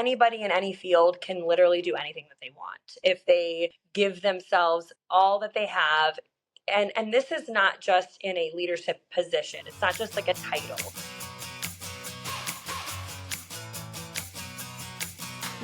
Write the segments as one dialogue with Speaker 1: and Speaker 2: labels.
Speaker 1: anybody in any field can literally do anything that they want if they give themselves all that they have. And this is not just in a leadership position. It's not just like a title.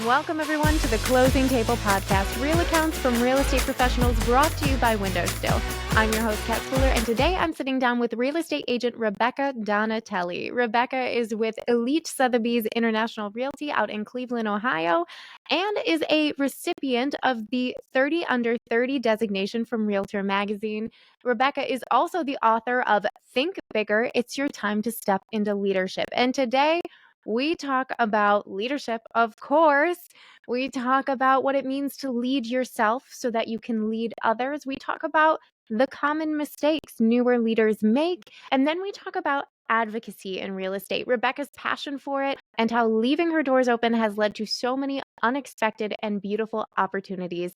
Speaker 2: Welcome, everyone, to the Closing Table Podcast, real accounts from real estate professionals, brought to you by WindowStill. I'm your host, Kat Spooler, and today I'm sitting down with real estate agent Rebecca Donatelli. Rebecca is with Elite Sotheby's International Realty out in Cleveland, Ohio, and is a recipient of the 30 Under 30 designation from Realtor Magazine. Rebecca is also the author of Think Bigger, It's Your Time to Step into Leadership. And today, we talk about leadership, of course. We talk about what it means to lead yourself so that you can lead others. We talk about the common mistakes newer leaders make. And then we talk about advocacy in real estate, Rebecca's passion for it, and how leaving her doors open has led to so many unexpected and beautiful opportunities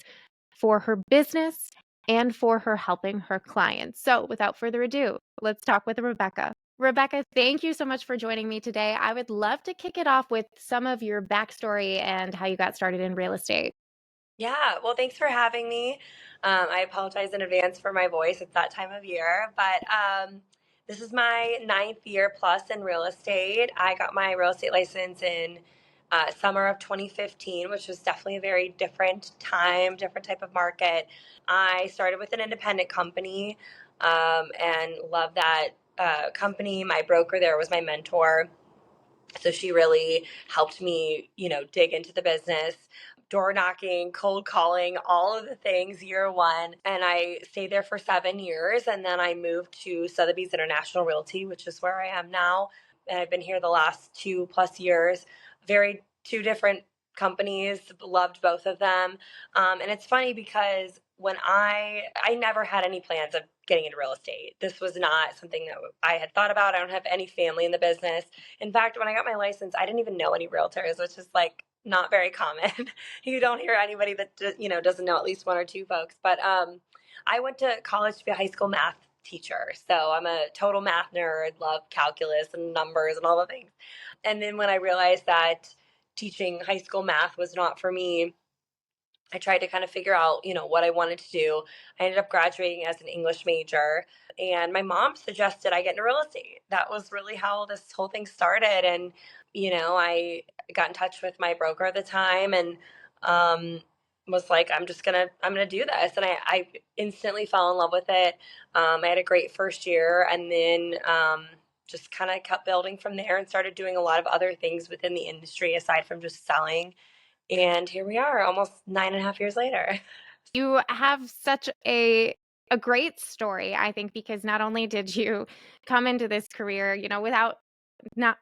Speaker 2: for her business and for her helping her clients. So without further ado, let's talk with Rebecca. Rebecca, thank you so much for joining me today. I would love to kick it off with some of your backstory and how you got started in real estate.
Speaker 1: Yeah, well, thanks for having me. I apologize in advance for my voice. It's that time of year, but this is my 9th year plus in real estate. I got my real estate license in summer of 2015, which was definitely a very different time, different type of market. I started with an independent company and love that company. My broker there was my mentor. So she really helped me, dig into the business, door knocking, cold calling, all of the things year one. And I stayed there for 7 years. And then I moved to Sotheby's International Realty, which is where I am now. And I've been here the last 2+ years. Very two different companies, loved both of them. And it's funny because when I never had any plans of getting into real estate. This was not something that I had thought about. I don't have any family in the business. In fact, when I got my license, I didn't even know any realtors, which is like not very common. You don't hear anybody that doesn't know at least one or two folks. But I went to college to be a high school math teacher, so I'm a total math nerd. Love calculus and numbers and all the things. And then when I realized that teaching high school math was not for me, I tried to kind of figure out, what I wanted to do. I ended up graduating as an English major, and my mom suggested I get into real estate. That was really how this whole thing started. And, I got in touch with my broker at the time and was like, I'm going to do this. And I instantly fell in love with it. I had a great first year, and then just kind of kept building from there and started doing a lot of other things within the industry aside from just selling. And here we are, almost 9.5 years later.
Speaker 2: You have such a great story, I think, because not only did you come into this career,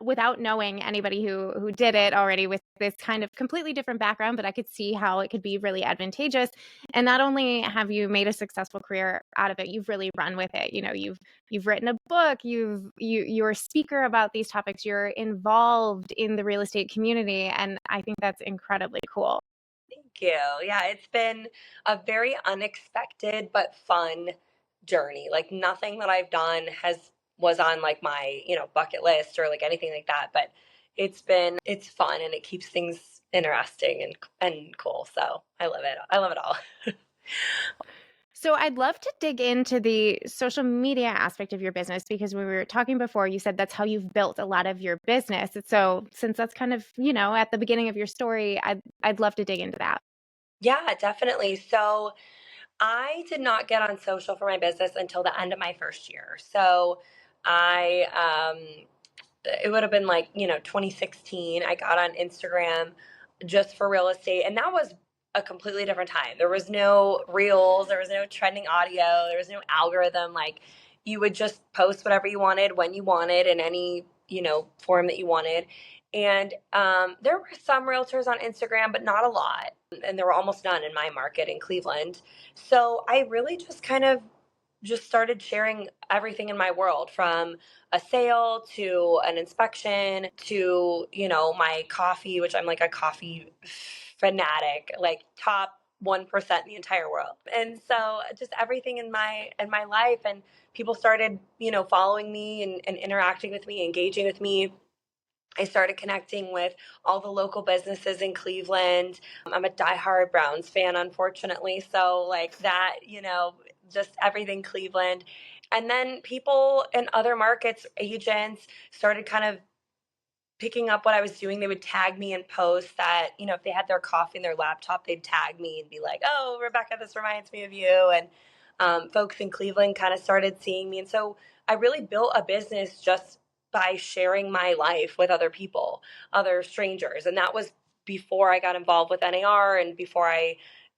Speaker 2: without knowing anybody who did it already with this kind of completely different background, but I could see how it could be really advantageous. And not only have you made a successful career out of it, you've really run with it. You've written a book, you're a speaker about these topics, you're involved in the real estate community, and I think that's incredibly cool.
Speaker 1: Thank you. Yeah, it's been a very unexpected but fun journey. Like nothing that I've done was on like my, bucket list or like anything like that, but it's fun and it keeps things interesting and cool. So I love it. I love it all.
Speaker 2: So I'd love to dig into the social media aspect of your business, because when we were talking before, you said that's how you've built a lot of your business. So since that's kind of, at the beginning of your story, I'd love to dig into that.
Speaker 1: Yeah, definitely. So I did not get on social for my business until the end of my first year. So I it would have been like, 2016. I got on Instagram just for real estate. And that was a completely different time. There was no reels, there was no trending audio, there was no algorithm. Like you would just post whatever you wanted, when you wanted, in any, form that you wanted. And there were some realtors on Instagram, but not a lot. And there were almost none in my market in Cleveland. So I really just kind of just started sharing everything in my world, from a sale to an inspection to, my coffee, which I'm like a coffee fanatic, like top 1% in the entire world. And so just everything in my life, and people started, following me and interacting with me, engaging with me. I started connecting with all the local businesses in Cleveland. I'm a diehard Browns fan, unfortunately. So, like that, just everything Cleveland. And then people in other markets, agents, started kind of picking up what I was doing. They would tag me in posts that, if they had their coffee in their laptop, they'd tag me and be like, "Oh, Rebecca, this reminds me of you." And folks in Cleveland kind of started seeing me. And so I really built a business just by sharing my life with other people, other strangers. And that was before I got involved with NAR and before I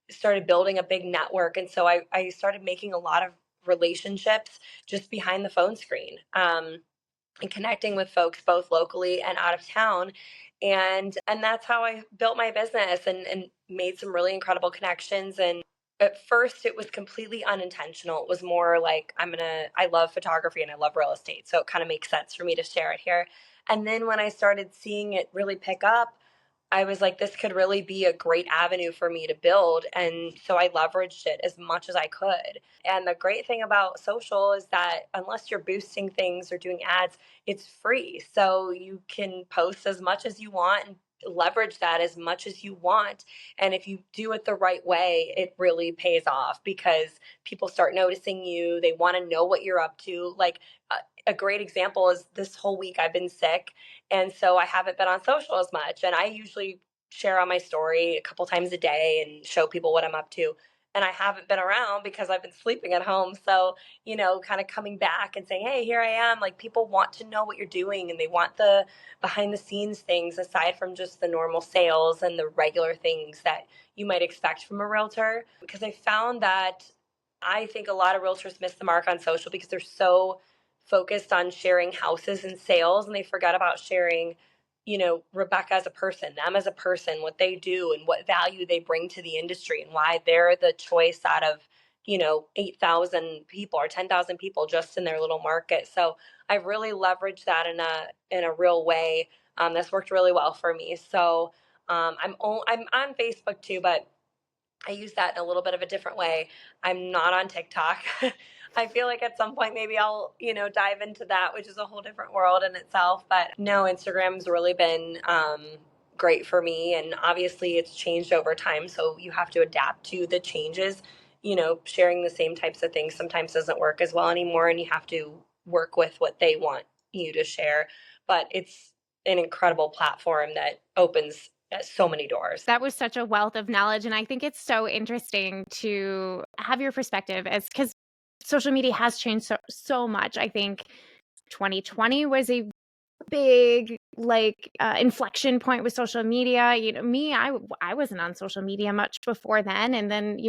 Speaker 1: started building a big network. And so I started making a lot of relationships just behind the phone screen. And connecting with folks both locally and out of town, and that's how I built my business and made some really incredible connections. And at first it was completely unintentional. It was more like, I love photography and I love real estate, so it kind of makes sense for me to share it here. And then when I started seeing it really pick up, I was like, this could really be a great avenue for me to build. And so I leveraged it as much as I could. And the great thing about social is that unless you're boosting things or doing ads, it's free. So you can post as much as you want and leverage that as much as you want. And if you do it the right way, it really pays off because people start noticing you. They want to know what you're up to. Like a great example is this whole week I've been sick. And so I haven't been on social as much. And I usually share on my story a couple times a day and show people what I'm up to. And I haven't been around because I've been sleeping at home. So, kind of coming back and saying, hey, here I am. Like, people want to know what you're doing and they want the behind the scenes things aside from just the normal sales and the regular things that you might expect from a realtor. Because I found that I think a lot of realtors miss the mark on social because they're so focused on sharing houses and sales, and they forgot about sharing, Rebecca as a person, them as a person, what they do and what value they bring to the industry and why they're the choice out of, 8,000 people or 10,000 people just in their little market. So I really leveraged that in a real way. That's worked really well for me. So I'm on Facebook too, but I use that in a little bit of a different way. I'm not on TikTok. I feel like at some point maybe I'll, dive into that, which is a whole different world in itself. But no, Instagram's really been great for me. And obviously it's changed over time. So you have to adapt to the changes. Sharing the same types of things sometimes doesn't work as well anymore. And you have to work with what they want you to share. But it's an incredible platform that opens so many doors.
Speaker 2: That was such a wealth of knowledge. And I think it's so interesting to have your perspective as because social media has changed so much. I think 2020 was a big inflection point with social media. I wasn't on social media much before then, and then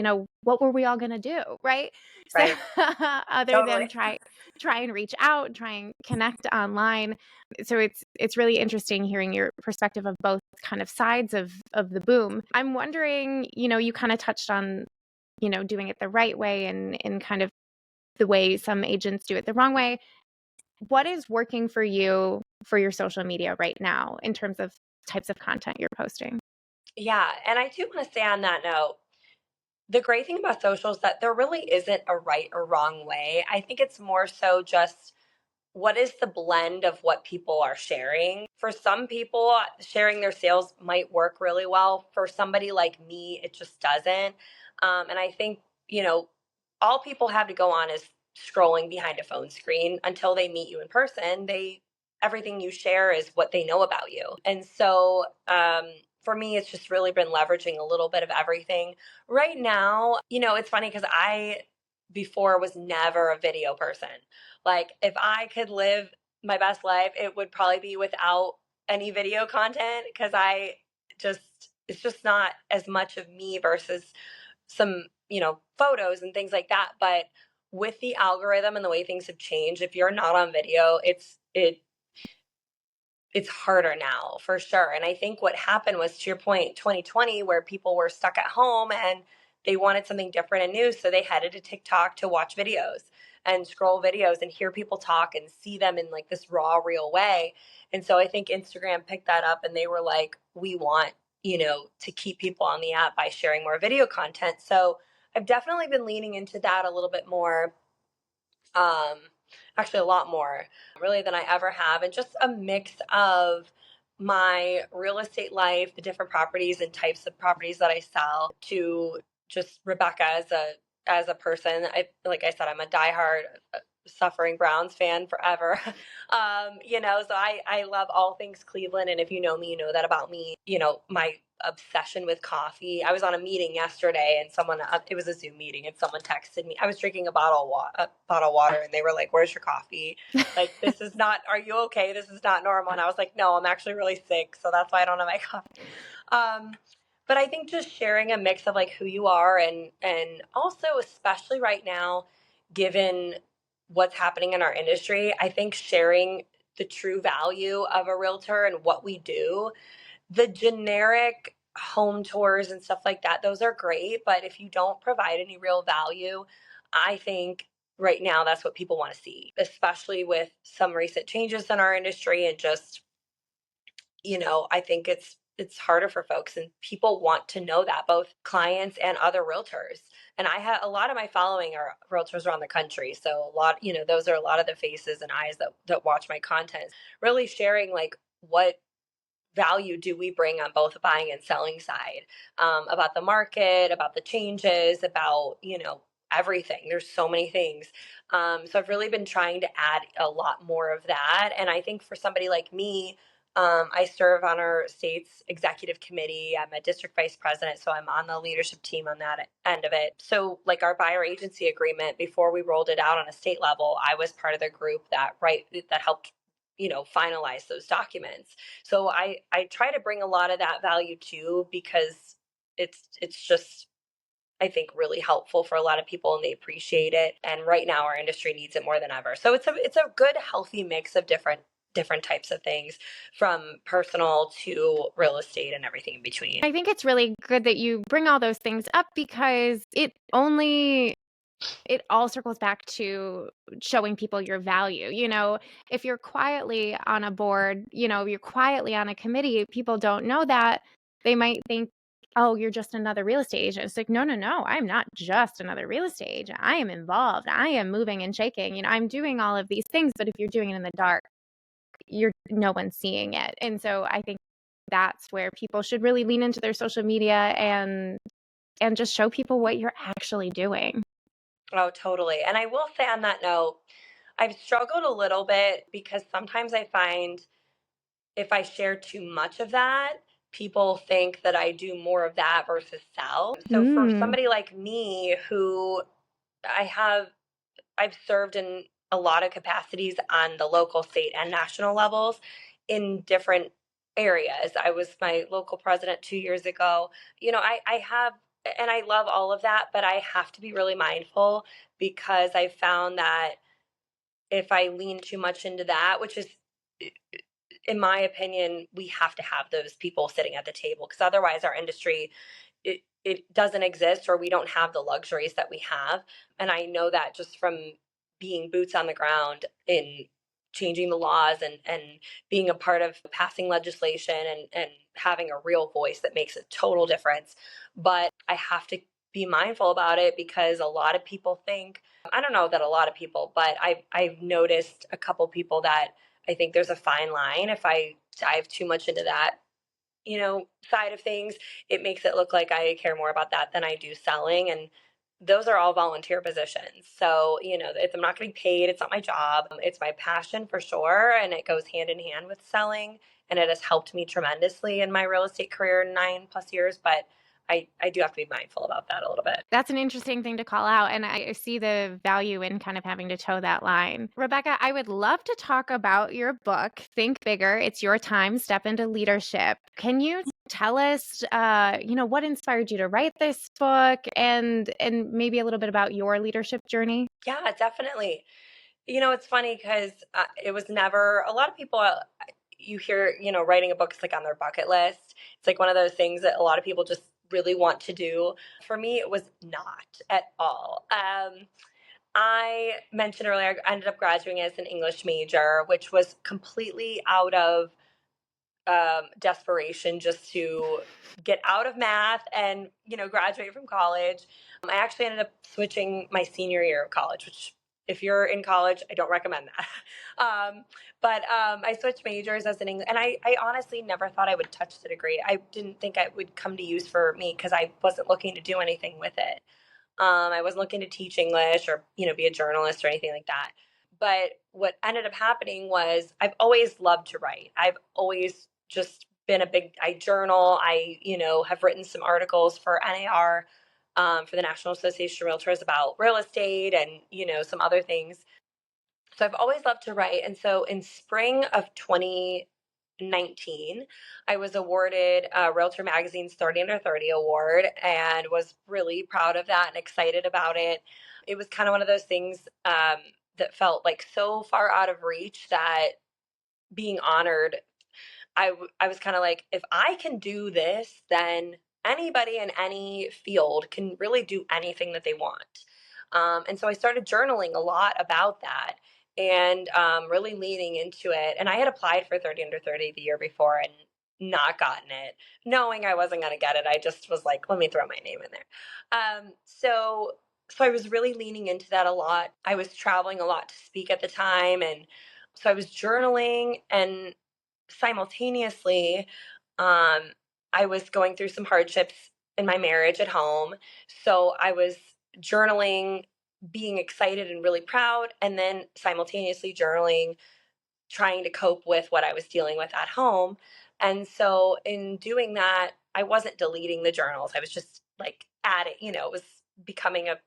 Speaker 2: what were we all going to do, right?
Speaker 1: Right.
Speaker 2: So other than
Speaker 1: Totally.
Speaker 2: try and reach out, try and connect online. So it's really interesting hearing your perspective of both kind of sides of the boom. I'm wondering, you kind of touched on doing it the right way and kind of the way some agents do it the wrong way. What is working for you for your social media right now in terms of types of content you're posting?
Speaker 1: Yeah. And I do want to say on that note, the great thing about social is that there really isn't a right or wrong way. I think it's more so just what is the blend of what people are sharing. For some people, sharing their sales might work really well. For somebody like me, it just doesn't. And I think, all people have to go on is scrolling behind a phone screen until they meet you in person. Everything you share is what they know about you. And so, for me, it's just really been leveraging a little bit of everything. Right now, it's funny because I before was never a video person. Like, if I could live my best life, it would probably be without any video content because it's just not as much of me versus some, photos and things like that. But with the algorithm and the way things have changed, if you're not on video, it's harder now for sure. And I think what happened was, to your point, 2020, where people were stuck at home and they wanted something different and new. So they headed to TikTok to watch videos and scroll videos and hear people talk and see them in like this raw, real way. And so I think Instagram picked that up and they were like, we want, to keep people on the app by sharing more video content. So I've definitely been leaning into that a little bit more. Um, Actually a lot more really than I ever have, and just a mix of my real estate life, the different properties and types of properties that I sell, to just Rebecca as a person. Like I said, I'm a diehard suffering Browns fan forever. So I love all things Cleveland. And if you know me, you know that about me. My obsession with coffee. I was on a meeting yesterday, and it was a Zoom meeting, and someone texted me. I was drinking a bottle of water, and they were like, "Where's your coffee? Like, this is not. Are you okay? This is not normal." And I was like, "No, I'm actually really sick, so that's why I don't have my coffee." Um, but I think just sharing a mix of like who you are, and also especially right now, given what's happening in our industry, I think sharing the true value of a realtor and what we do. The generic home tours and stuff like that, those are great, but if you don't provide any real value, I think right now that's what people want to see, especially with some recent changes in our industry. And just, I think it's harder for folks, and people want to know that, both clients and other realtors. And I have a lot of my following are realtors around the country, so a lot, those are a lot of the faces and eyes that watch my content, really sharing like what value do we bring on both the buying and selling side, about the market, about the changes, about, everything. There's so many things. So I've really been trying to add a lot more of that. And I think for somebody like me, I serve on our state's executive committee. I'm a district vice president, so I'm on the leadership team on that end of it. So, like our buyer agency agreement, before we rolled it out on a state level, I was part of the group that helped finalize those documents. So I try to bring a lot of that value too, because it's just, I think, really helpful for a lot of people, and they appreciate it. And right now our industry needs it more than ever. So it's a good healthy mix of different types of things, from personal to real estate and everything in between.
Speaker 2: I think it's really good that you bring all those things up, because it all circles back to showing people your value. If you're quietly on a board, you're quietly on a committee, people don't know that. They might think, oh, you're just another real estate agent. It's like, no, I'm not just another real estate agent. I am involved. I am moving and shaking. I'm doing all of these things. But if you're doing it in the dark, no one's seeing it. And so I think that's where people should really lean into their social media and just show people what you're actually doing.
Speaker 1: Oh, totally. And I will say on that note, I've struggled a little bit, because sometimes I find if I share too much of that, people think that I do more of that versus sell. So for somebody like me, who I have, I've served in a lot of capacities on the local, state, and national levels in different areas. I was my local president 2 years ago. I have, and I love all of that, but I have to be really mindful, because I found that if I lean too much into that, which is, in my opinion, we have to have those people sitting at the table, because otherwise our industry, it doesn't exist, or we don't have the luxuries that we have. And I know that just from being boots on the ground in changing the laws, and being a part of passing legislation, and having a real voice that makes a total difference. But I have to be mindful about it, because a lot of people think, I don't know that a lot of people, but I've noticed a couple people that I think there's a fine line. If I dive too much into that, side of things, it makes it look like I care more about that than I do selling. And those are all volunteer positions. So, if I'm not getting paid, it's not my job. It's my passion for sure. And it goes hand in hand with selling. And it has helped me tremendously in my real estate career, 9+ years. But I do have to be mindful about that a little bit.
Speaker 2: That's an interesting thing to call out, and I see the value in kind of having to toe that line. Rebecca, I would love to talk about your book, Think Bigger. It's Your Time, Step into Leadership. Can you tell us, what inspired you to write this book, and maybe a little bit about your leadership journey?
Speaker 1: Yeah, definitely. It's funny, because it was never, a lot of people, you hear, writing a book is like on their bucket list. It's like one of those things that a lot of people just really want to do. For me, it was not at all. I mentioned earlier, I ended up graduating as an English major, which was completely out of desperation, just to get out of math and, graduate from college. I actually ended up switching my senior year of college, which if you're in college, I don't recommend that. I switched majors as an English, and I honestly never thought I would touch the degree. I didn't think it would come to use for me because I wasn't looking to do anything with it. I wasn't looking to teach English or, be a journalist or anything like that. But what ended up happening was I've always loved to write. I've always just been I journal. Have written some articles for NAR, for the National Association of Realtors about real estate and, some other things. So I've always loved to write. And so in spring of 2019, I was awarded Realtor Magazine's 30 Under 30 award and was really proud of that and excited about it. It was kind of one of those things that felt like so far out of reach that being honored, I was kind of like, if I can do this, then anybody in any field can really do anything that they want. And so I started journaling a lot about that and really leaning into it. And I had applied for 30 Under 30 the year before and not gotten it, knowing I wasn't going to get it. I just was like, let me throw my name in there. So I was really leaning into that a lot. I was traveling a lot to speak at the time. And so I was journaling, and simultaneously, I was going through some hardships in my marriage at home. So I was journaling, being excited and really proud, and then simultaneously journaling, trying to cope with what I was dealing with at home. And so in doing that, I wasn't deleting the journals. I was just like adding, it was becoming a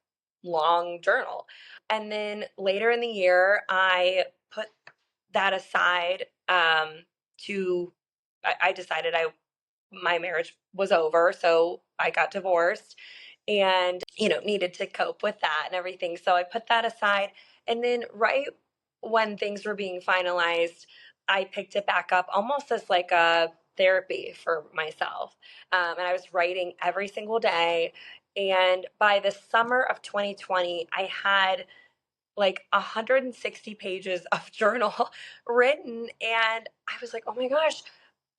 Speaker 1: long journal. And then later in the year, I put that aside, to I decided my marriage was over, so I got divorced and needed to cope with that and everything. So I put that aside, and then right when things were being finalized, I picked it back up almost as like a therapy for myself. And I was writing every single day. And by the summer of 2020, I had like 160 pages of journal written, and I was like, oh my gosh,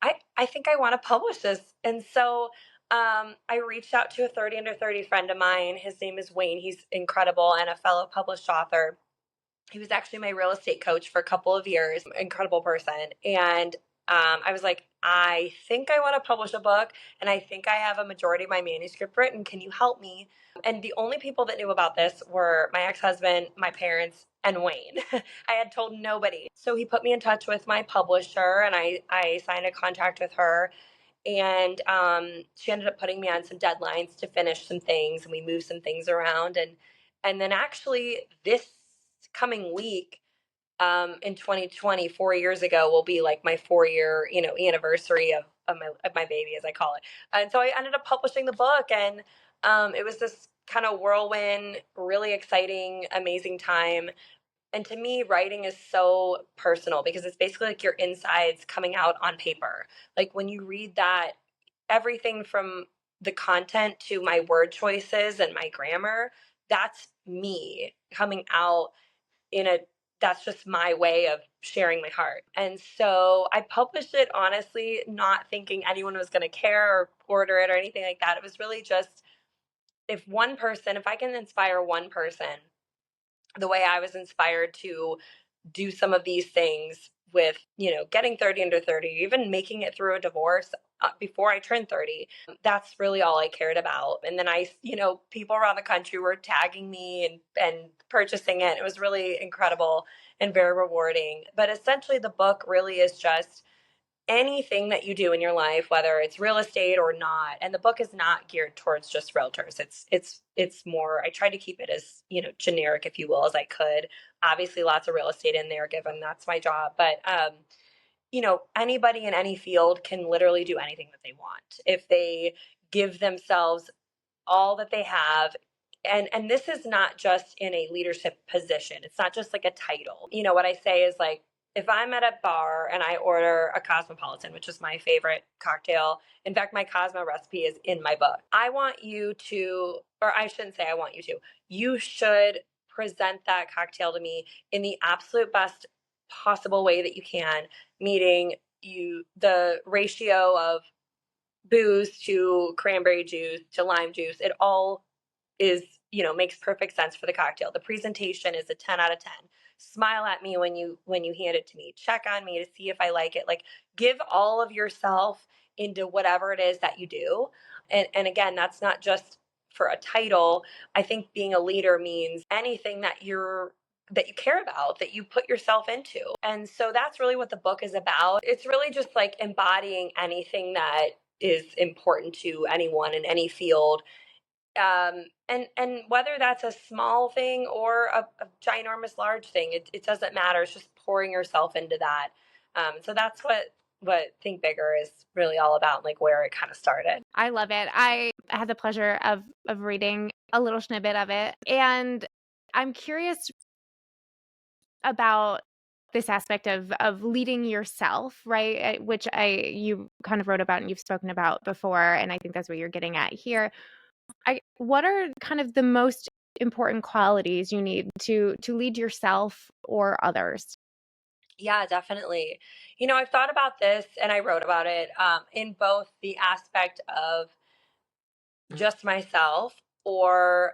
Speaker 1: I think I want to publish this. And so I reached out to a 30 Under 30 friend of mine. His name is Wayne. He's incredible and a fellow published author. He was actually my real estate coach for a couple of years. Incredible person. And I was like, I think I want to publish a book, and I think I have a majority of my manuscript written. Can you help me? And the only people that knew about this were my ex-husband, my parents, and Wayne. I had told nobody. So he put me in touch with my publisher, and I signed a contract with her. And she ended up putting me on some deadlines to finish some things, and we moved some things around. And then actually this coming week, in 2020, 4 years ago, will be like my 4 year, anniversary of my baby, as I call it. And so I ended up publishing the book, and it was this kind of whirlwind, really exciting, amazing time. And to me, writing is so personal because it's basically like your insides coming out on paper. Like when you read that, everything from the content to my word choices and my grammar, that's me coming out in a that's just my way of sharing my heart. And so I published it honestly, not thinking anyone was going to care or order it or anything like that. It was really just, if I can inspire one person the way I was inspired to do some of these things with, getting 30 Under 30, even making it through a divorce before I turned 30. That's really all I cared about. And then people around the country were tagging me and purchasing it. It was really incredible and very rewarding. But essentially, the book really is just anything that you do in your life, whether it's real estate or not. And the book is not geared towards just realtors. It's more, I tried to keep it as, generic, if you will, as I could. Obviously lots of real estate in there, given that's my job. But anybody in any field can literally do anything that they want if they give themselves all that they have. And this is not just in a leadership position. It's not just like a title. What I say is, like, if I'm at a bar and I order a Cosmopolitan, which is my favorite cocktail, in fact, my Cosmo recipe is in my book. I want you to, or I shouldn't say I want you to, you should present that cocktail to me in the absolute best possible way that you can, meaning the ratio of booze to cranberry juice to lime juice, it all is, makes perfect sense for the cocktail. The presentation is a 10 out of 10. Smile at me when you hand it to me. Check on me to see if I like it. Like, give all of yourself into whatever it is that you do. And again, that's not just for a title. I think being a leader means anything that you care about, that you put yourself into. And so that's really what the book is about. It's really just like embodying anything that is important to anyone in any field. And whether that's a small thing or a ginormous large thing, it doesn't matter. It's just pouring yourself into that. So that's what Think Bigger is really all about, like where it kind of started.
Speaker 2: I love it. I had the pleasure of reading a little snippet of it, and I'm curious about this aspect of leading yourself, right? Which you kind of wrote about and you've spoken about before, and I think that's what you're getting at here. What are kind of the most important qualities you need to lead yourself or others?
Speaker 1: Yeah, definitely. I've thought about this and I wrote about it in both the aspect of just myself or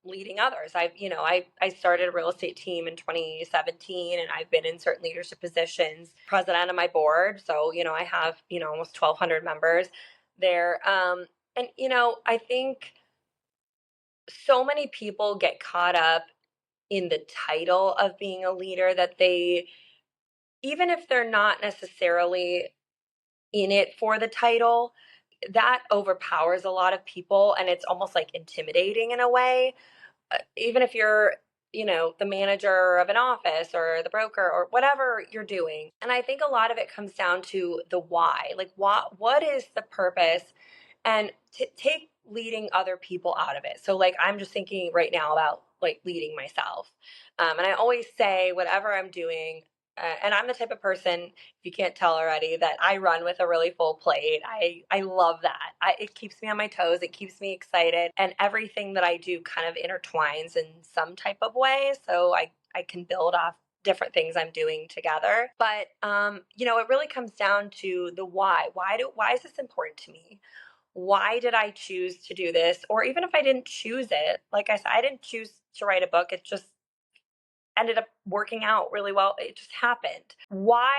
Speaker 1: leading others. I started a real estate team in 2017, and I've been in certain leadership positions, president of my board. So, I have, almost 1,200 members there. And, I think so many people get caught up in the title of being a leader that they, even if they're not necessarily in it for the title, that overpowers a lot of people and it's almost like intimidating in a way. Even if you're, the manager of an office or the broker or whatever you're doing. And I think a lot of it comes down to the why. Like, what is the purpose? And take leading other people out of it. So, like, I'm just thinking right now about like leading myself. And I always say, whatever I'm doing, and I'm the type of person, if you can't tell already, that I run with a really full plate. I love that. It keeps me on my toes. It keeps me excited. And everything that I do kind of intertwines in some type of way. So I can build off different things I'm doing together. But, it really comes down to the why. Why is this important to me? Why did I choose to do this? Or even if I didn't choose it, like I said, I didn't choose to write a book. It just ended up working out really well. It just happened. Why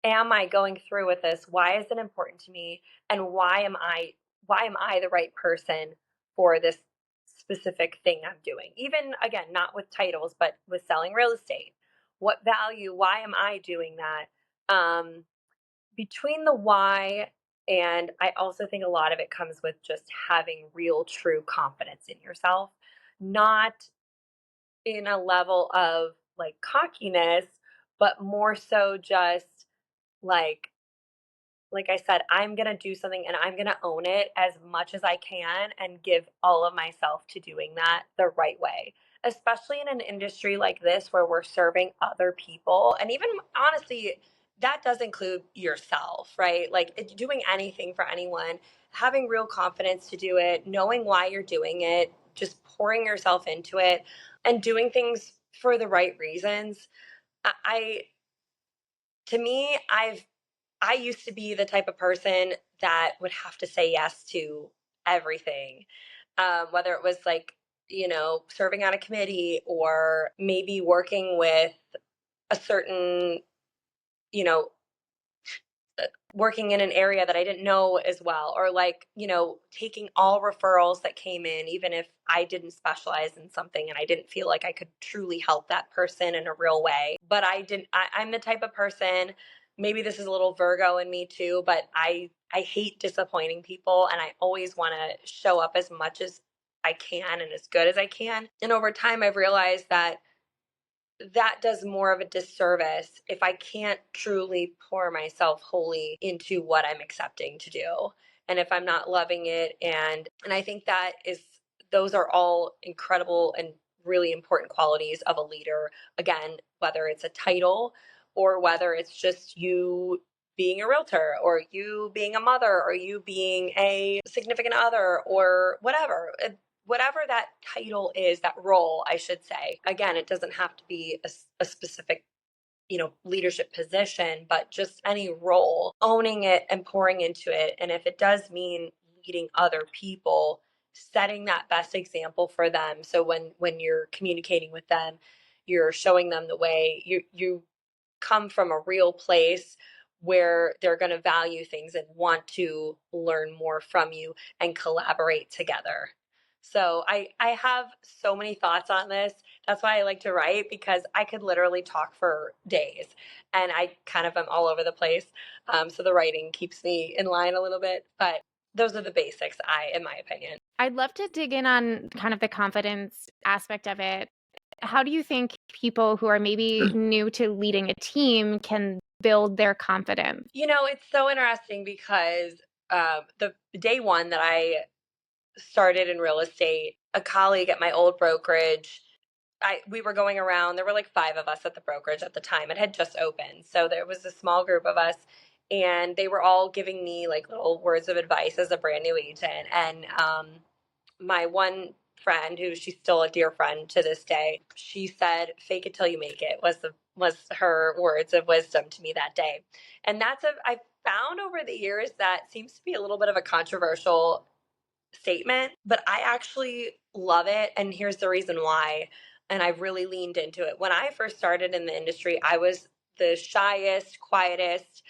Speaker 1: am I going through with this? Why is it important to me? And why am I the right person for this specific thing I'm doing? Even again, not with titles, but with selling real estate. What value? Why am I doing that? Between the why, and I also think a lot of it comes with just having real, true confidence in yourself, not in a level of like cockiness, but more so just like like I said, I'm going to do something and I'm going to own it as much as I can and give all of myself to doing that the right way. Especially in an industry like this where we're serving other people. And even honestly, that does include yourself, right? Like doing anything for anyone, having real confidence to do it, knowing why you're doing it, just pouring yourself into it and doing things for the right reasons. I to me, I used to be the type of person that would have to say yes to everything, whether it was like, serving on a committee or maybe working with a certain, you know, working in an area that I didn't know as well, or like, taking all referrals that came in, even if I didn't specialize in something and I didn't feel like I could truly help that person in a real way. But I'm the type of person, maybe this is a little Virgo in me too, but I hate disappointing people and I always want to show up as much as I can and as good as I can. And over time, I've realized that that does more of a disservice if I can't truly pour myself wholly into what I'm accepting to do. And if I'm not loving it, and I think those are all incredible and really important qualities of a leader. Again, whether it's a title or whether it's just you being a realtor or you being a mother or you being a significant other or whatever that title is, that role, I should say. Again, it doesn't have to be a specific, leadership position, but just any role, owning it and pouring into it. And if it does mean leading other people setting that best example for them. So when you're communicating with them, you're showing them the way. You come from a real place where they're going to value things and want to learn more from you and collaborate together. So I have so many thoughts on this. That's why I like to write, because I could literally talk for days, and I kind of am all over the place. So the writing keeps me in line a little bit, but those are the basics, in my opinion.
Speaker 2: I'd love to dig in on kind of the confidence aspect of it. How do you think people who are maybe new to leading a team can build their confidence?
Speaker 1: It's so interesting because the day one that I started in real estate, a colleague at my old brokerage, we were going around. There were like 5 of us at the brokerage at the time. It had just opened, so there was a small group of us, and they were all giving me like little words of advice as a brand new agent. And my one friend, who she's still a dear friend to this day, she said, "Fake it till you make it," was her words of wisdom to me that day. And I found over the years that seems to be a little bit of a controversial statement, but I actually love it. And here's the reason why. And I've really leaned into it. When I first started in the industry, I was the shyest, quietest,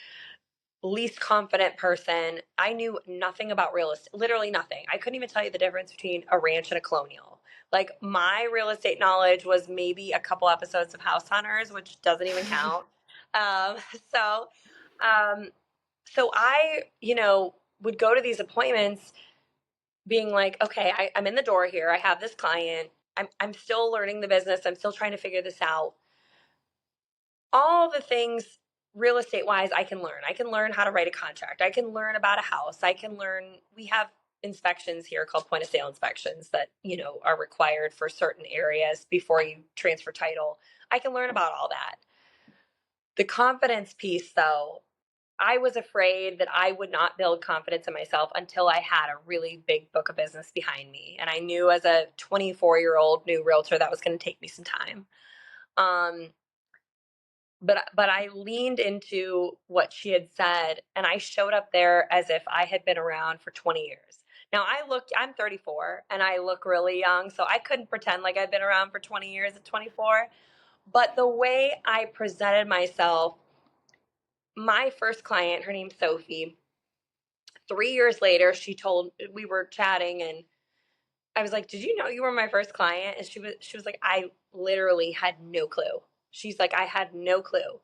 Speaker 1: least confident person. I knew nothing about real estate, literally nothing. I couldn't even tell you the difference between a ranch and a colonial. Like, my real estate knowledge was maybe a couple episodes of House Hunters, which doesn't even count. Um, so, um, so I, would go to these appointments being like, okay, I'm in the door here. I have this client. I'm still learning the business. I'm still trying to figure this out. All the things real estate wise I can learn. I can learn how to write a contract. I can learn about a house. We have inspections here called point of sale inspections that, are required for certain areas before you transfer title. I can learn about all that. The confidence piece, though, I was afraid that I would not build confidence in myself until I had a really big book of business behind me. And I knew as a 24-year-old new realtor that was going to take me some time. But I leaned into what she had said, and I showed up there as if I had been around for 20 years. Now I'm 34 and I look really young, so I couldn't pretend like I'd been around for 20 years at 24. But the way I presented myself, my first client, her name's Sophie, 3 years later, we were chatting, and I was like, "Did you know you were my first client?" And she was like, "I literally had no clue." She's like, "I had no clue."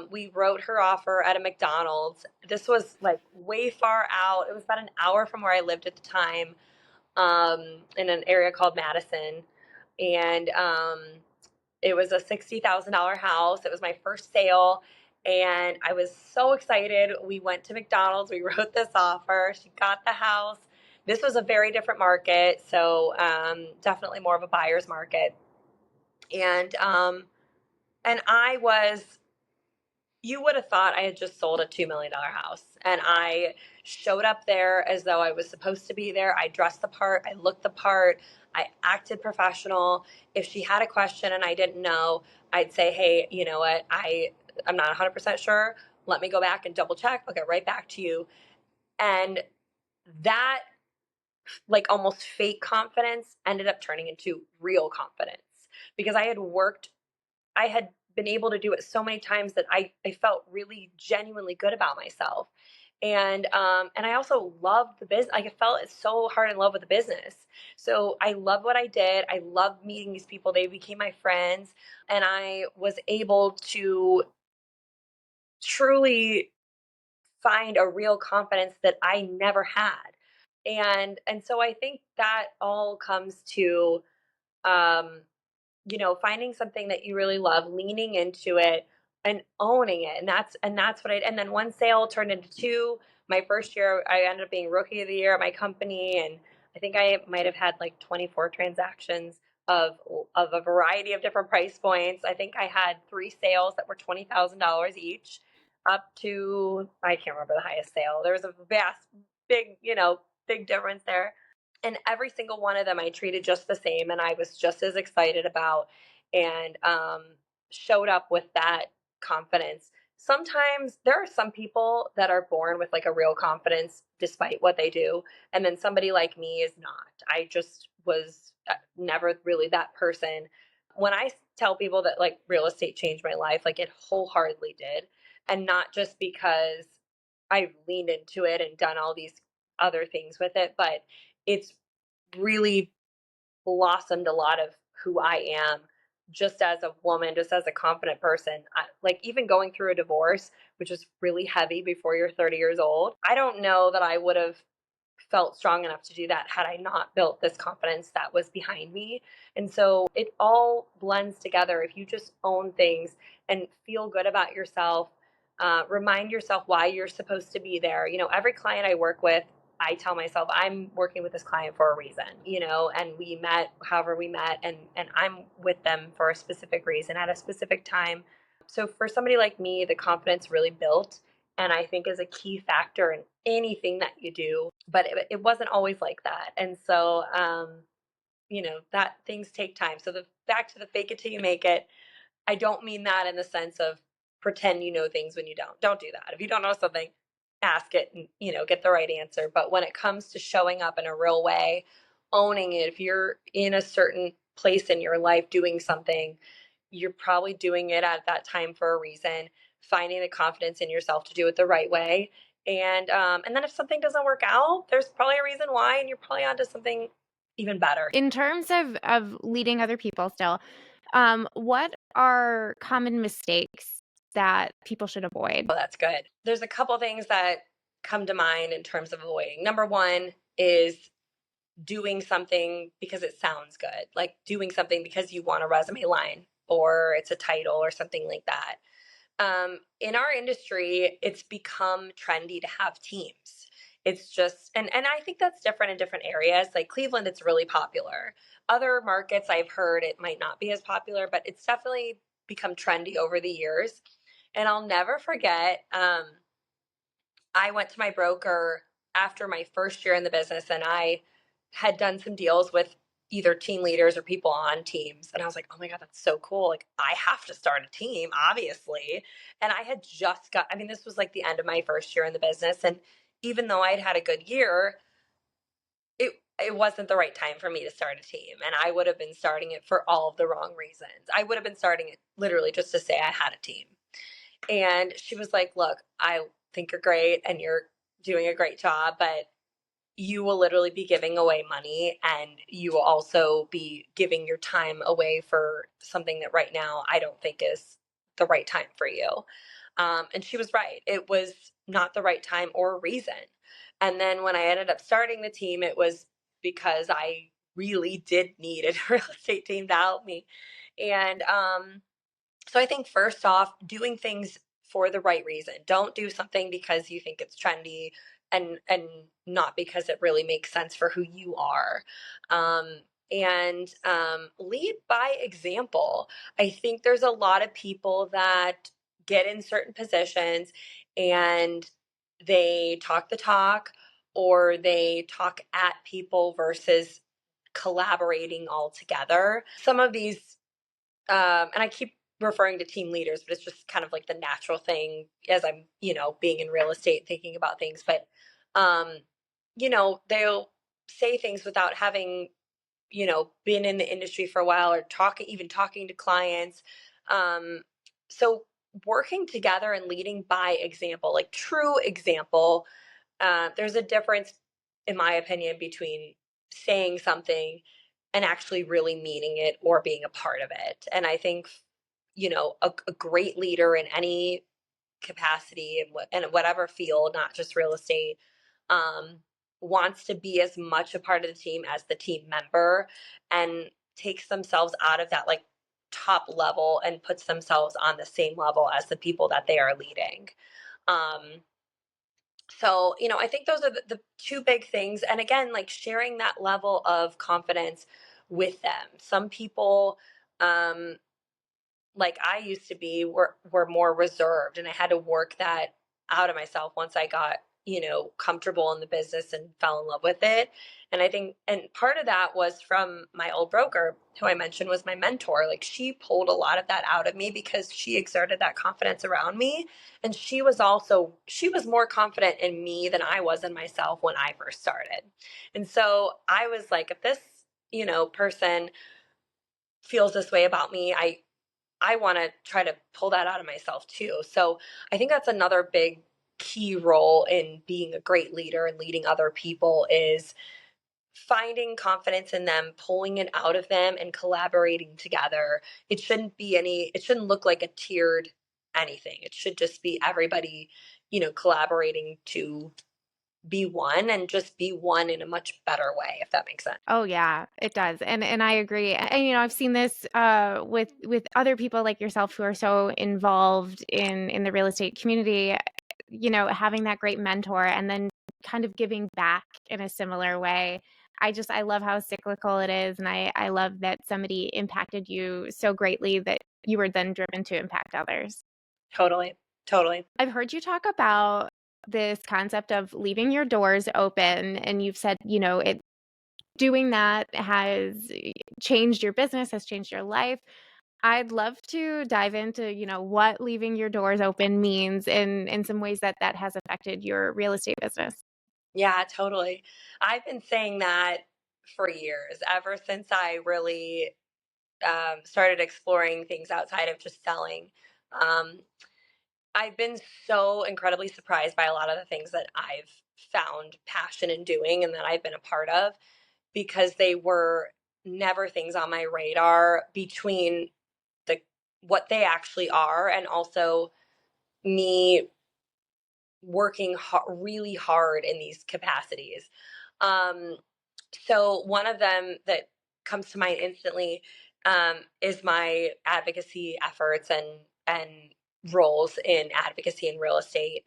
Speaker 1: We wrote her offer at a McDonald's. This was like way far out. It was about an hour from where I lived at the time, in an area called Madison. And it was a $60,000 house. It was my first sale. And I was so excited. We went to McDonald's. We wrote this offer. She got the house. This was a very different market. So definitely more of a buyer's market. And you would have thought I had just sold a $2 million house. And I showed up there as though I was supposed to be there. I dressed the part. I looked the part. I acted professional. If she had a question and I didn't know, I'd say, "Hey, you know what? I'm not 100% sure. Let me go back and double check. I'll get right back to you." And that, like, almost fake confidence ended up turning into real confidence, because I had been able to do it so many times that I felt really genuinely good about myself. And I also loved the business. Like, I felt so hard in love with the business. So I loved what I did. I loved meeting these people. They became my friends, and I was able to truly find a real confidence that I never had. And so I think that all comes to um finding something that you really love, leaning into it and owning it. And that's what and then one sale turned into two. My first year, I ended up being rookie of the year at my company, and I think I might have had like 24 transactions of a variety of different price points. I think I had 3 sales that were $20,000 each, up to, I can't remember the highest sale. There was a big difference there. And every single one of them I treated just the same, and I was just as excited about, and showed up with that confidence. sometimes there are some people that are born with like a real confidence despite what they do. And then somebody like me is not. I just was never really that person. When I tell people that like real estate changed my life, like it wholeheartedly did. And not just because I've leaned into it and done all these other things with it, but it's really blossomed a lot of who I am just as a woman, just as a confident person. Like even going through a divorce, which is really heavy before you're 30 years old, I don't know that I would have felt strong enough to do that had I not built this confidence that was behind me. And so it all blends together. If you just own things and feel good about yourself, remind yourself why you're supposed to be there. Every client I work with, I tell myself I'm working with this client for a reason, and we met however we met, and I'm with them for a specific reason at a specific time. So for somebody like me, the confidence really built, and I think is a key factor in anything that you do. But it wasn't always like that, and so that things take time. So the back to the fake it till you make it. I don't mean that in the sense of pretend you know things when you don't. Don't do that. If you don't know something, ask it and, get the right answer. But when it comes to showing up in a real way, owning it, if you're in a certain place in your life doing something, you're probably doing it at that time for a reason, finding the confidence in yourself to do it the right way. And then if something doesn't work out, there's probably a reason why, and you're probably onto something even better.
Speaker 2: In terms of leading other people still, what are common mistakes that people should avoid?
Speaker 1: Oh, that's good. There's a couple things that come to mind in terms of avoiding. Number one is doing something because it sounds good, like doing something because you want a resume line or it's a title or something like that. In our industry, it's become trendy to have teams. It's just, and I think that's different in different areas. Like Cleveland, it's really popular. Other markets, I've heard it might not be as popular, but it's definitely become trendy over the years. And I'll never forget, I went to my broker after my first year in the business, and I had done some deals with either team leaders or people on teams. And I was like, oh my God, that's so cool. Like, I have to start a team, obviously. And I had just this was like the end of my first year in the business. And even though I'd had a good year, it wasn't the right time for me to start a team. And I would have been starting it for all of the wrong reasons. I would have been starting it literally just to say I had a team. And she was like, look, I think you're great and you're doing a great job, but you will literally be giving away money, and you will also be giving your time away for something that right now I don't think is the right time for you. And she was right. It was not the right time or reason. And then when I ended up starting the team, it was because I really did need a real estate team to help me. And so I think first off, doing things for the right reason. Don't do something because you think it's trendy and not because it really makes sense for who you are. Lead by example. I think there's a lot of people that get in certain positions and they talk the talk, or they talk at people versus collaborating all together. Some of these and I keep referring to team leaders, but it's just kind of like the natural thing as I'm, being in real estate, thinking about things. But, they'll say things without having, been in the industry for a while, or even talking to clients. So working together and leading by example, like true example, there's a difference, in my opinion, between saying something and actually really meaning it or being a part of it. And I think, a great leader in any capacity and whatever field, not just real estate, um, wants to be as much a part of the team as the team member, and takes themselves out of that like top level and puts themselves on the same level as the people that they are leading. Um, so, I think those are the two big things. And again, like sharing that level of confidence with them. Some people, um, like I used to be, were more reserved, and I had to work that out of myself once I got comfortable in the business and fell in love with it. And I think, and part of that was from my old broker, who I mentioned was my mentor. Like, she pulled a lot of that out of me because she exerted that confidence around me. And she was more confident in me than I was in myself when I first started. And so I was like, if this, person feels this way about me, I want to try to pull that out of myself too. So I think that's another big key role in being a great leader and leading other people is finding confidence in them, pulling it out of them, and collaborating together. It shouldn't look like a tiered anything. It should just be everybody, collaborating to be one and just be one in a much better way, if that makes sense.
Speaker 2: Oh yeah, it does. And I agree. And I've seen this with other people like yourself who are so involved in the real estate community, having that great mentor and then kind of giving back in a similar way. I love how cyclical it is, and I love that somebody impacted you so greatly that you were then driven to impact others.
Speaker 1: Totally. Totally.
Speaker 2: I've heard you talk about this concept of leaving your doors open, and you've said, it doing that has changed your business, has changed your life. I'd love to dive into, what leaving your doors open means in some ways that has affected your real estate business.
Speaker 1: Yeah, totally. I've been saying that for years, ever since I really started exploring things outside of just selling. Um, I've been so incredibly surprised by a lot of the things that I've found passion in doing and that I've been a part of because they were never things on my radar between the what they actually are and also me working really hard in these capacities. Um, so one of them that comes to mind instantly is my advocacy efforts and roles in advocacy in real estate.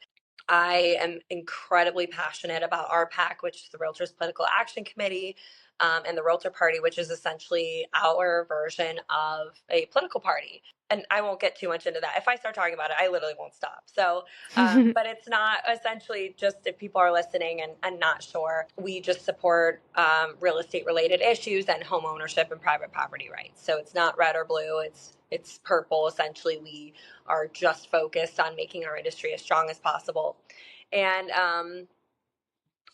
Speaker 1: I am incredibly passionate about RPAC, which is the Realtors Political Action Committee, and the Realtor Party, which is essentially our version of a political party. And I won't get too much into that. If I start talking about it, I literally won't stop. So, but it's not essentially just if people are listening and not sure, we just support real estate related issues and home ownership and private property rights. So it's not red or blue. It's purple. Essentially, we are just focused on making our industry as strong as possible. And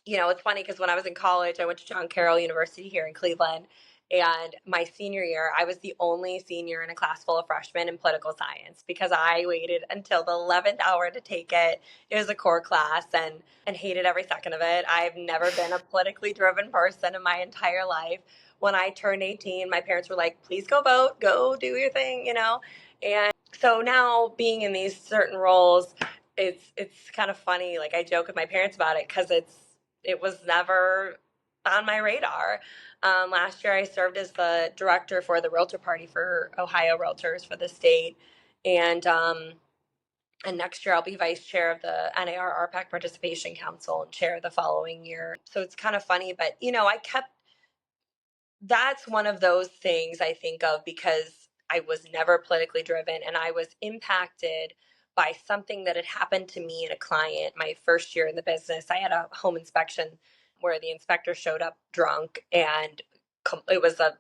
Speaker 1: it's funny because when I was in college, I went to John Carroll University here in Cleveland. And my senior year, I was the only senior in a class full of freshmen in political science because I waited until the 11th hour to take it. It was a core class and hated every second of it. I've never been a politically driven person in my entire life. When I turned 18, my parents were like, please go vote, go do your thing. And so now being in these certain roles, it's kind of funny. Like, I joke with my parents about it because it was never on my radar. Last year, I served as the director for the Realtor Party for Ohio Realtors for the state, and next year I'll be vice chair of the NAR RPAC Participation Council and chair the following year. So it's kind of funny, but that's one of those things I think of because I was never politically driven and I was impacted by something that had happened to me and a client my first year in the business. I had a home inspection where the inspector showed up drunk and it was a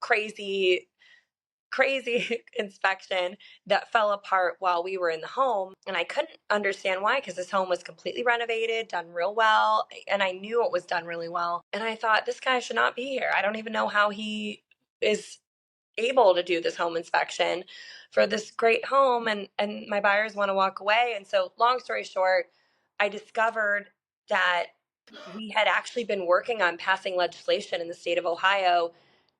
Speaker 1: crazy inspection that fell apart while we were in the home. And I couldn't understand why, because this home was completely renovated, done real well. And I knew it was done really well. And I thought, this guy should not be here. I don't even know how he is able to do this home inspection for this great home. And my buyers want to walk away. And so, long story short, I discovered that we had actually been working on passing legislation in the state of Ohio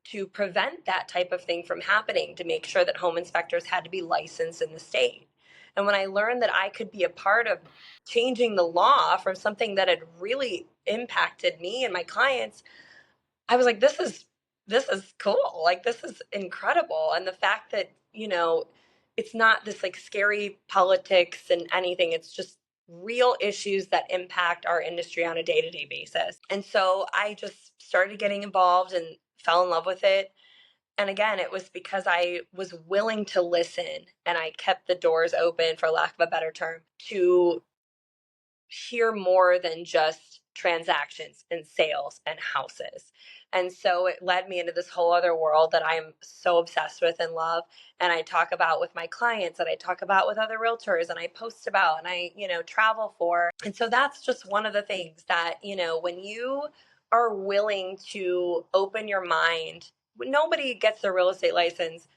Speaker 1: to prevent that type of thing from happening, to make sure that home inspectors had to be licensed in the state. And when I learned that I could be a part of changing the law from something that had really impacted me and my clients, I was like, this is cool. Like, this is incredible. And the fact that, it's not this like scary politics and anything. It's just real issues that impact our industry on a day-to-day basis. And so I just started getting involved and fell in love with it. And again, it was because I was willing to listen and I kept the doors open, for lack of a better term, to hear more than just transactions and sales and houses. And so it led me into this whole other world that I'm so obsessed with and love. And I talk about with my clients, and I talk about with other realtors, and I post about, and I, travel for. And so that's just one of the things that, when you are willing to open your mind, nobody gets their real estate license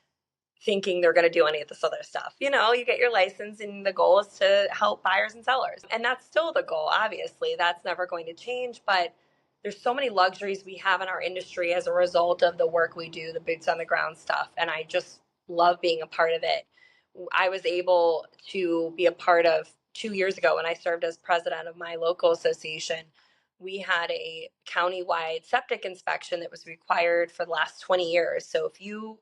Speaker 1: thinking they're going to do any of this other stuff. You get your license and the goal is to help buyers and sellers. And that's still the goal, obviously. That's never going to change, but there's so many luxuries we have in our industry as a result of the work we do, the boots on the ground stuff. And I just love being a part of it. I was able to be a part of 2 years ago when I served as president of my local association. We had a county-wide septic inspection that was required for the last 20 years. So if you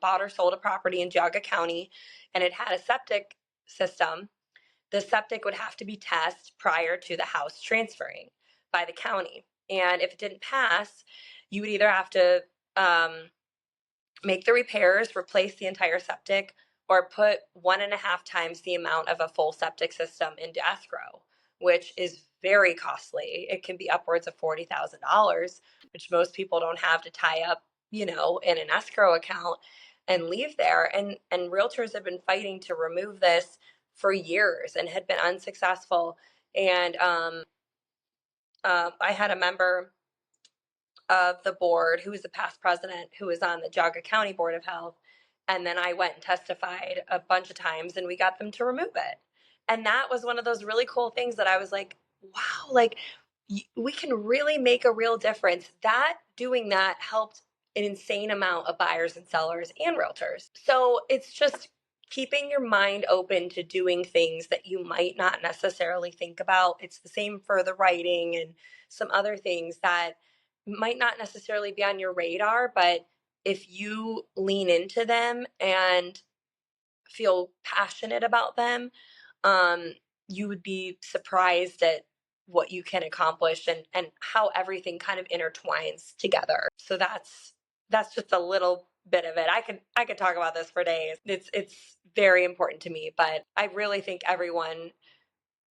Speaker 1: bought or sold a property in Geauga County and it had a septic system, the septic would have to be tested prior to the house transferring by the county. And if it didn't pass, you would either have to make the repairs, replace the entire septic, or put 1.5 times the amount of a full septic system into escrow, which is very costly. It can be upwards of $40,000, which most people don't have to tie up, in an escrow account and leave there. And realtors have been fighting to remove this for years and had been unsuccessful. And I had a member of the board who was the past president who was on the Geauga County Board of Health. And then I went and testified a bunch of times and we got them to remove it. And that was one of those really cool things that I was like, wow, like we can really make a real difference. Doing that helped an insane amount of buyers and sellers and realtors. So it's just keeping your mind open to doing things that you might not necessarily think about. It's the same for the writing and some other things that might not necessarily be on your radar, but if you lean into them and feel passionate about them, you would be surprised at what you can accomplish and how everything kind of intertwines together. So that's just a little bit of it. I could talk about this for days. It's very important to me, but I really think everyone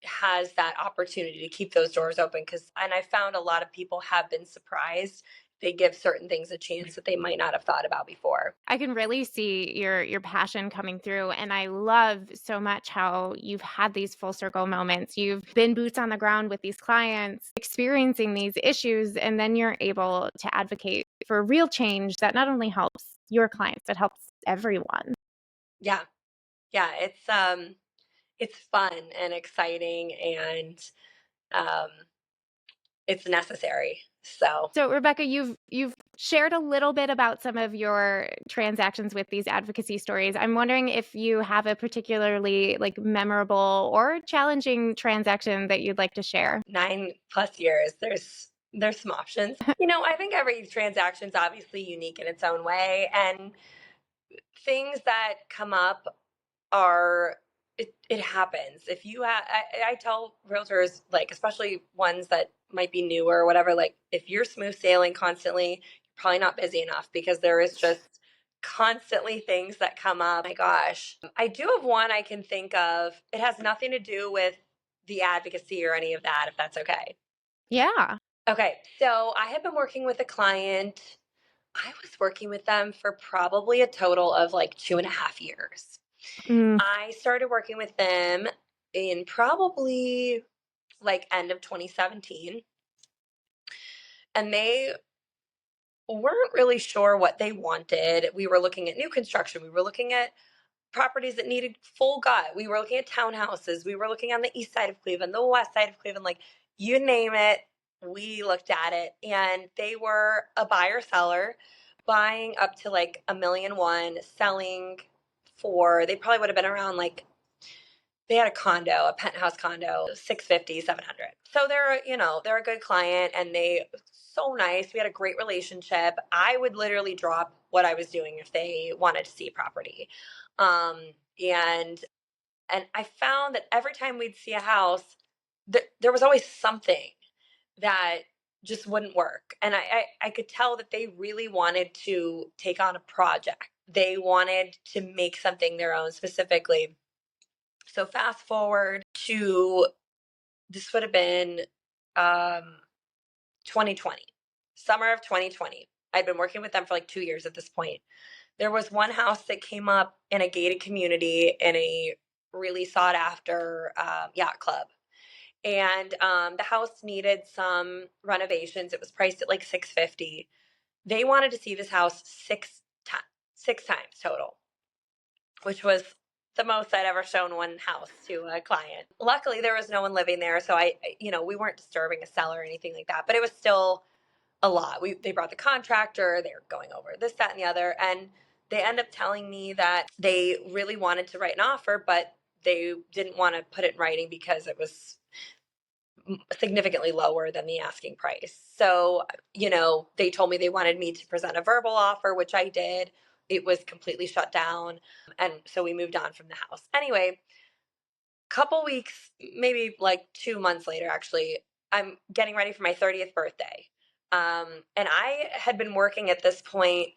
Speaker 1: has that opportunity to keep those doors open and I found a lot of people have been surprised they give certain things a chance that they might not have thought about before.
Speaker 2: I can really see your passion coming through, and I love so much how you've had these full circle moments. You've been boots on the ground with these clients, experiencing these issues, and then you're able to advocate for real change that not only helps your clients, it helps everyone.
Speaker 1: Yeah. Yeah, it's fun and exciting and um it's necessary.
Speaker 2: So Rebecca, you've shared a little bit about some of your transactions with these advocacy stories. I'm wondering if you have a particularly memorable or challenging transaction that you'd like to share.
Speaker 1: 9+ years, there's some options. I think every transaction is obviously unique in its own way, and things that come up are it happens. If you have, I tell realtors, like, especially ones that might be newer or whatever, like, if you're smooth sailing constantly, you're probably not busy enough because there is just constantly things that come up. Oh my gosh. I do have one I can think of. It has nothing to do with the advocacy or any of that, if that's okay.
Speaker 2: Yeah.
Speaker 1: Okay. So I have been working with a client. I was working with them for probably a total of like 2.5 years.
Speaker 2: Mm.
Speaker 1: I started working with them in probably like end of 2017. And they weren't really sure what they wanted. We were looking at new construction. We were looking at properties that needed full gut. We were looking at townhouses. We were looking on the east side of Cleveland, the west side of Cleveland, like you name it. We looked at it, and they were a buyer seller buying up to like 1,000,001, selling for, they probably would have been around like, they had a condo, a penthouse condo, 650, 700. So they're a good client, and they so nice. We had a great relationship. I would literally drop what I was doing if they wanted to see property. Um, and I found that every time we'd see a house, there was always something that just wouldn't work. And I could tell that they really wanted to take on a project. They wanted to make something their own specifically. So fast forward to This would have been um, 2020, summer of 2020. I'd been working with them for like 2 years at this point. There was one house that came up in a gated community in a really sought after yacht club. And the house needed some renovations. It was priced at like 650. They wanted to see this house six times total, which was the most I'd ever shown one house to a client. Luckily, there was no one living there, so we weren't disturbing a seller or anything like that. But it was still a lot. They brought the contractor. They were going over this, that, and the other, and they end up telling me that they really wanted to write an offer, but they didn't want to put it in writing because it was significantly lower than the asking price. So, they told me they wanted me to present a verbal offer, which I did. It was completely shut down. And so we moved on from the house. Anyway, couple weeks, maybe like 2 months later, actually, I'm getting ready for my 30th birthday. And I had been working at this point,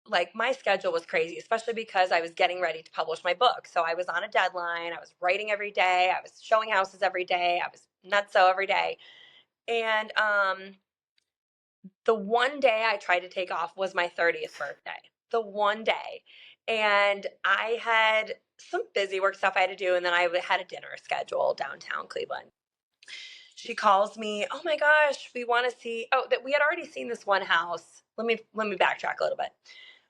Speaker 1: like my schedule was crazy, especially because I was getting ready to publish my book. So I was on a deadline. I was writing every day. I was showing houses every day. I was nutso every day. And the one day I tried to take off was my 30th birthday. The one day. And I had some busy work stuff I had to do. And then I had a dinner scheduled downtown Cleveland. She calls me, oh my gosh, we want to see, that we had already seen this one house. Let me backtrack a little bit.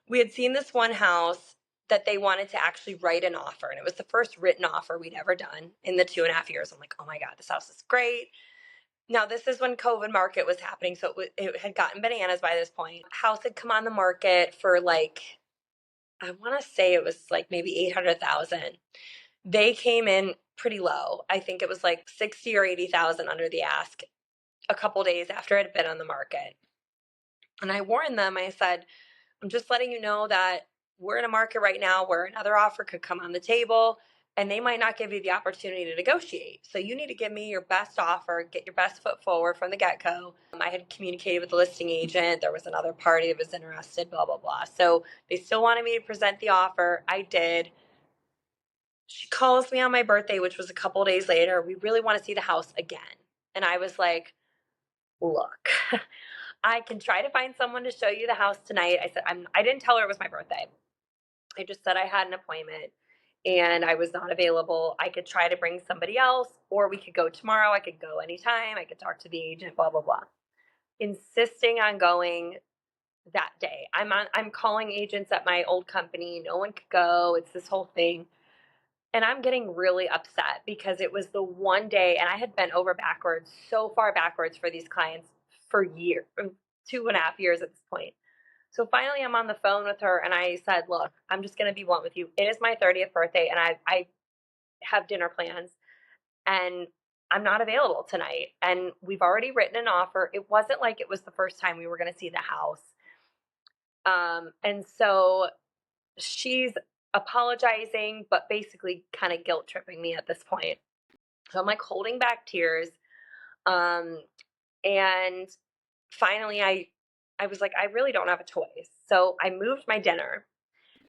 Speaker 1: We had seen this one house that they wanted to actually write an offer. And it was the first written offer we'd ever done in the 2.5 years. I'm like, oh my God, this house is great. Now, this is when COVID market was happening. So it had gotten bananas by this point. House had come on the market for like, I want to say it was like maybe 800,000. They came in pretty low. I think it was like 60 or 80,000 under the ask a couple days after it had been on the market. And I warned them, I said, I'm just letting you know that we're in a market right now where another offer could come on the table and they might not give you the opportunity to negotiate. So you need to give me your best offer, get your best foot forward from the get-go. I had communicated with the listing agent. There was another party that was interested, blah, blah, blah. So they still wanted me to present the offer. I did. She calls me on my birthday, which was a couple days later. We really want to see the house again. And I was like, look, I can try to find someone to show you the house tonight. I said, I didn't tell her it was my birthday. I just said I had an appointment and I was not available. I could try to bring somebody else, or we could go tomorrow. I could go anytime. I could talk to the agent, blah, blah, blah. Insisting on going that day. I'm calling agents at my old company. No one could go. It's this whole thing. And I'm getting really upset because it was the one day, and I had bent over backwards, so far backwards for these clients for years, 2.5 years at this point. So finally, I'm on the phone with her, and I said, look, I'm just going to be blunt with you. It is my 30th birthday, and I have dinner plans, and I'm not available tonight. And we've already written an offer. It wasn't like it was the first time we were going to see the house. And so she's apologizing, but basically kind of guilt tripping me at this point. So I'm like holding back tears. And finally I was like, I really don't have a choice. So I moved my dinner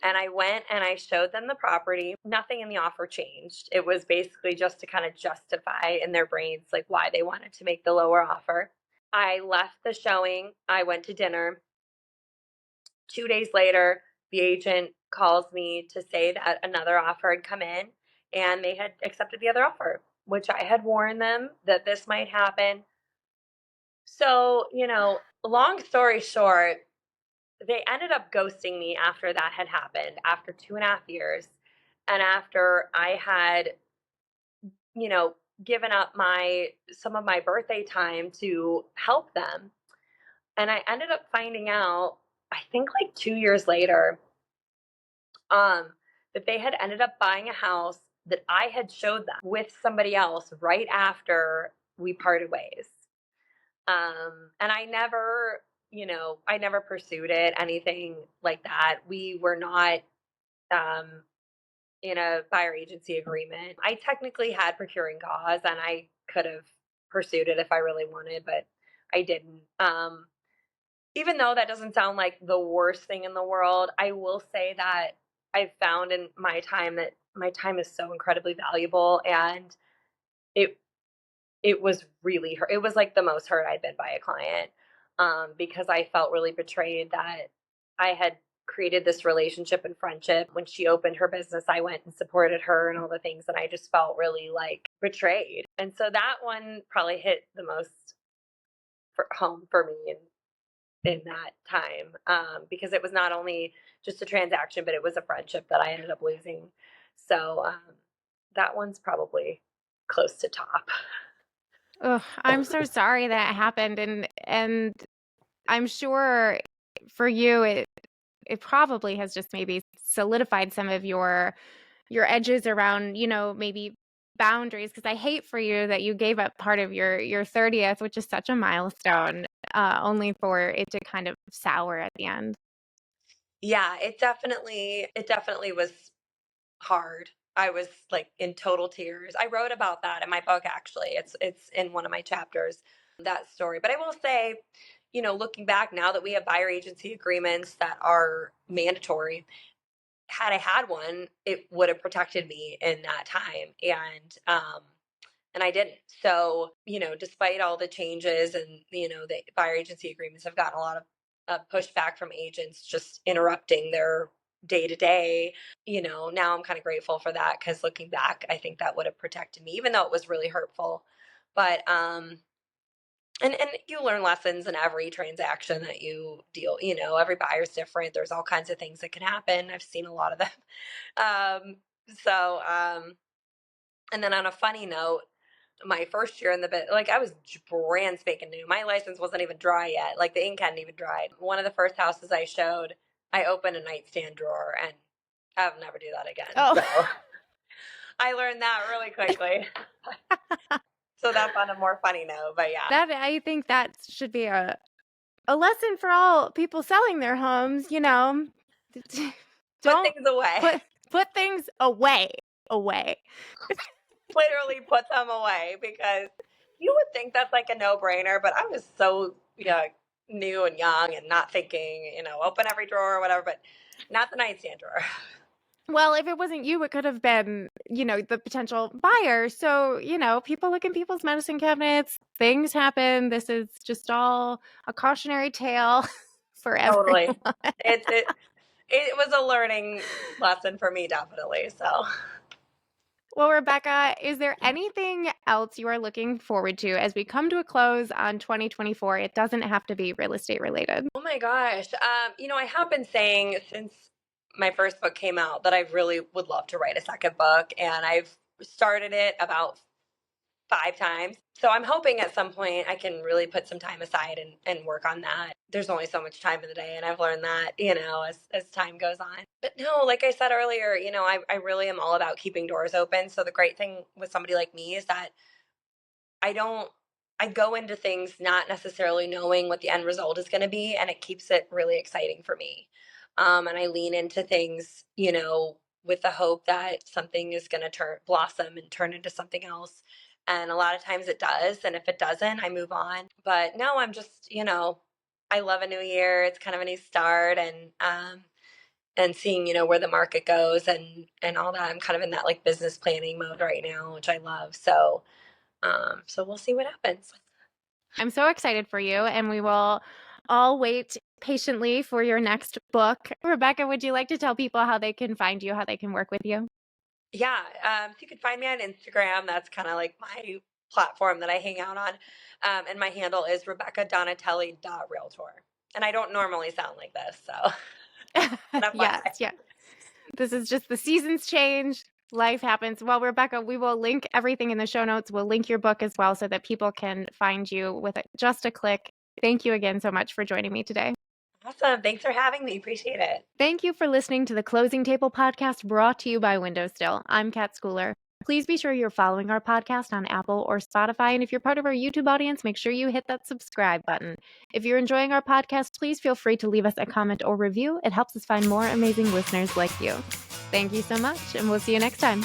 Speaker 1: and I went and I showed them the property. Nothing in the offer changed. It was basically just to kind of justify in their brains like why they wanted to make the lower offer. I left the showing. I went to dinner. 2 days later, the agent calls me to say that another offer had come in and they had accepted the other offer, which I had warned them that this might happen. So, long story short, they ended up ghosting me after that had happened, after 2.5 years. And after I had, given up some of my birthday time to help them. And I ended up finding out, I think like 2 years later, that they had ended up buying a house that I had showed them with somebody else right after we parted ways. And I never pursued it, anything like that. We were not in a buyer agency agreement. I technically had procuring cause and I could have pursued it if I really wanted, but I didn't. Even though that doesn't sound like the worst thing in the world, I will say that I've found in my time that my time is so incredibly valuable, and it it was really hurt. It was like the most hurt I'd been by a client, because I felt really betrayed that I had created this relationship and friendship. When she opened her business, I went and supported her and all the things, and I just felt really like betrayed. And so that one probably hit the most home for me in that time, because it was not only just a transaction, but it was a friendship that I ended up losing. So that one's probably close to top.
Speaker 2: Oh, I'm so sorry that happened, and I'm sure for you it probably has just maybe solidified some of your edges around, maybe boundaries, because I hate for you that you gave up part of your 30th, which is such a milestone, only for it to kind of sour at the end.
Speaker 1: Yeah, it definitely was hard. I was like in total tears. I wrote about that in my book, actually. It's in one of my chapters, that story. But I will say, looking back now that we have buyer agency agreements that are mandatory, had I had one, it would have protected me in that time. And I didn't. So, despite all the changes, and, the buyer agency agreements have gotten a lot of pushback from agents just interrupting their day to day. Now I'm kind of grateful for that, because looking back, I think that would have protected me, even though it was really hurtful. But, and you learn lessons in every transaction that you deal, every buyer's different. There's all kinds of things that can happen. I've seen a lot of them. Um, so, and then on a funny note, my first year in the bit, like I was brand spanking new. My license wasn't even dry yet. Like the ink hadn't even dried. One of the first houses I showed, I opened a nightstand drawer, and I'll never do that again.
Speaker 2: Oh.
Speaker 1: So I learned that really quickly. So that's on a more funny note, but yeah.
Speaker 2: I think that should be a lesson for all people selling their homes,
Speaker 1: Put
Speaker 2: don't
Speaker 1: things away.
Speaker 2: put things away.
Speaker 1: Literally put them away, because you would think that's like a no-brainer, but I was so new and young and not thinking, open every drawer or whatever, but not the nightstand drawer.
Speaker 2: Well, if it wasn't you, it could have been, the potential buyer. So, people look in people's medicine cabinets, things happen. This is just all a cautionary tale for everyone.
Speaker 1: Totally. It was a learning lesson for me, definitely. So,
Speaker 2: well, Rebecca, is there anything else you are looking forward to as we come to a close on 2024? It doesn't have to be real estate related.
Speaker 1: oh my gosh. I have been saying since my first book came out that I really would love to write a second book, and I've started it about 5 times. So I'm hoping at some point I can really put some time aside and work on that. There's only so much time in the day, and I've learned that, as time goes on. But no, like I said earlier, I really am all about keeping doors open. So the great thing with somebody like me is that I go into things not necessarily knowing what the end result is going to be, and it keeps it really exciting for me. And I lean into things, with the hope that something is going to blossom and turn into something else. And a lot of times it does. And if it doesn't, I move on. But no, I'm just, I love a new year. It's kind of a new start, and seeing, where the market goes and all that. I'm kind of in that like business planning mode right now, which I love. So, so we'll see what happens.
Speaker 2: I'm so excited for you, and we will all wait patiently for your next book. Rebecca, would you like to tell people how they can find you, how they can work with you?
Speaker 1: Yeah, so you can find me on Instagram. That's kind of like my platform that I hang out on. And my handle is RebeccaDonatelli.realtor. And I don't normally sound like this, so.
Speaker 2: Yes. This is just the seasons change. Life happens. Well, Rebecca, we will link everything in the show notes. We'll link your book as well so that people can find you with just a click. Thank you again so much for joining me today.
Speaker 1: Awesome. Thanks for having me. Appreciate it.
Speaker 2: Thank you for listening to the Closing Table podcast brought to you by WindowStill. I'm Kat Schooler. Please be sure you're following our podcast on Apple or Spotify. And if you're part of our YouTube audience, make sure you hit that subscribe button. If you're enjoying our podcast, please feel free to leave us a comment or review. It helps us find more amazing listeners like you. Thank you so much, and we'll see you next time.